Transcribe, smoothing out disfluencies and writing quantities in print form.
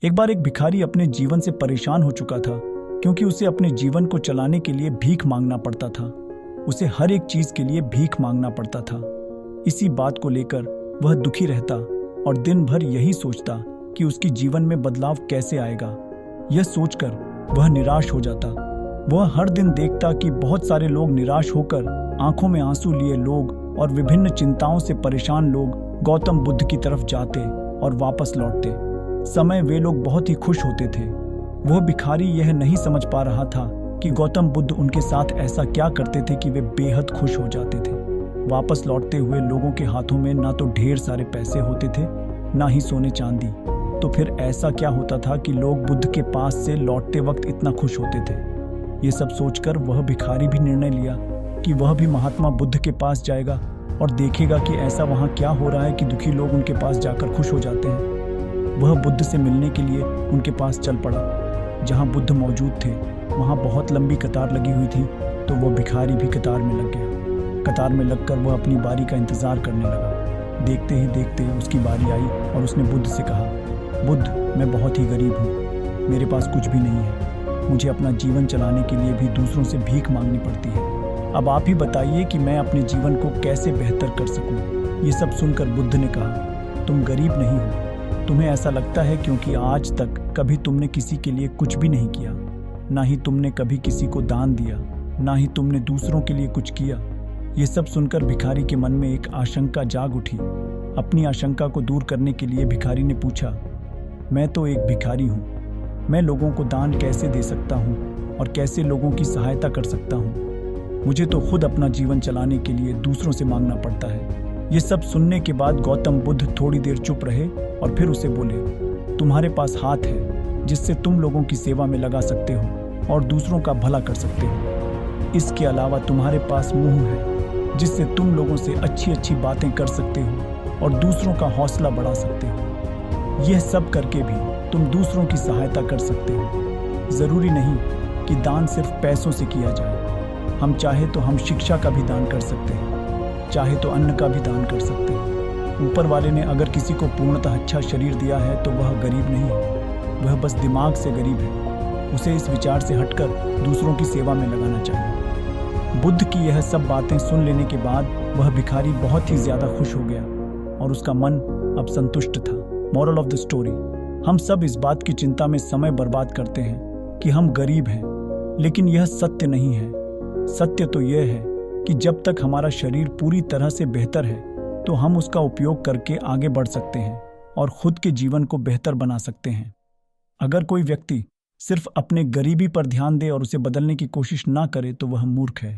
एक बार एक भिखारी अपने जीवन से परेशान हो चुका था, क्योंकि उसे अपने जीवन को चलाने के लिए भीख मांगना पड़ता था। उसे हर एक चीज के लिए भीख मांगना पड़ता था। इसी बात को लेकर वह दुखी रहता और दिन भर यही सोचता कि उसकी जीवन में बदलाव कैसे आएगा। यह सोचकर वह निराश हो जाता। वह हर दिन देखता कि बहुत सारे लोग निराश होकर आंखों में आंसू लिए लोग और विभिन्न चिंताओं से परेशान लोग गौतम बुद्ध की तरफ जाते और वापस लौटते समय वे लोग बहुत ही खुश होते थे। वह भिखारी यह नहीं समझ पा रहा था कि गौतम बुद्ध उनके साथ ऐसा क्या करते थे कि वे बेहद खुश हो जाते थे। वापस लौटते हुए लोगों के हाथों में ना तो ढेर सारे पैसे होते थे, ना ही सोने चांदी। तो फिर ऐसा क्या होता था कि लोग बुद्ध के पास से लौटते वक्त इतना खुश होते थे? ये सब सोचकर वह भिखारी भी निर्णय लिया कि वह भी महात्मा बुद्ध के पास जाएगा और देखेगा कि ऐसा वहाँ क्या हो रहा है कि दुखी लोग उनके पास जाकर खुश हो जाते हैं। वह बुद्ध से मिलने के लिए उनके पास चल पड़ा। जहाँ बुद्ध मौजूद थे वहाँ बहुत लंबी कतार लगी हुई थी, तो वह भिखारी भी कतार में लग गया। कतार में लगकर वह अपनी बारी का इंतजार करने लगा। देखते ही देखते उसकी बारी आई और उसने बुद्ध से कहा, बुद्ध, मैं बहुत ही गरीब हूँ, मेरे पास कुछ भी नहीं है। मुझे अपना जीवन चलाने के लिए भी दूसरों से भीख मांगनी पड़ती है। अब आप ही बताइए कि मैं अपने जीवन को कैसे बेहतर कर सकूं। ये सब सुनकर बुद्ध ने कहा, तुम गरीब नहीं हो। तुम्हें ऐसा लगता है क्योंकि आज तक कभी तुमने किसी के लिए कुछ भी नहीं किया, ना ही तुमने कभी किसी को दान दिया, ना ही तुमने दूसरों के लिए कुछ किया। ये सब सुनकर भिखारी के मन में एक आशंका जाग उठी। अपनी आशंका को दूर करने के लिए भिखारी ने पूछा, मैं तो एक भिखारी हूँ, मैं लोगों को दान कैसे दे सकता हूँ और कैसे लोगों की सहायता कर सकता हूँ? मुझे तो खुद अपना जीवन चलाने के लिए दूसरों से मांगना पड़ता है। ये सब सुनने के बाद गौतम बुद्ध थोड़ी देर चुप रहे और फिर उसे बोले, तुम्हारे पास हाथ है जिससे तुम लोगों की सेवा में लगा सकते हो और दूसरों का भला कर सकते हो। इसके अलावा तुम्हारे पास मुंह है जिससे तुम लोगों से अच्छी अच्छी बातें कर सकते हो और दूसरों का हौसला बढ़ा सकते हो। यह सब करके भी तुम दूसरों की सहायता कर सकते हो। ज़रूरी नहीं कि दान सिर्फ पैसों से किया जाए। हम चाहे तो हम शिक्षा का भी दान कर सकते हैं, चाहे तो अन्न का भी दान कर सकते हैं। ऊपर वाले ने अगर किसी को पूर्णतः अच्छा शरीर दिया है तो वह गरीब नहीं है, वह बस दिमाग से गरीब है। उसे इस विचार से हटकर दूसरों की सेवा में लगाना चाहिए। बुद्ध की यह सब बातें सुन लेने के बाद वह भिखारी बहुत ही ज़्यादा खुश हो गया और उसका मन अब संतुष्ट था। मॉरल ऑफ द स्टोरी, हम सब इस बात की चिंता में समय बर्बाद करते हैं कि हम गरीब हैं, लेकिन यह सत्य नहीं है। सत्य तो यह है कि जब तक हमारा शरीर पूरी तरह से बेहतर है तो हम उसका उपयोग करके आगे बढ़ सकते हैं और खुद के जीवन को बेहतर बना सकते हैं। अगर कोई व्यक्ति सिर्फ अपने गरीबी पर ध्यान दे और उसे बदलने की कोशिश ना करे तो वह मूर्ख है।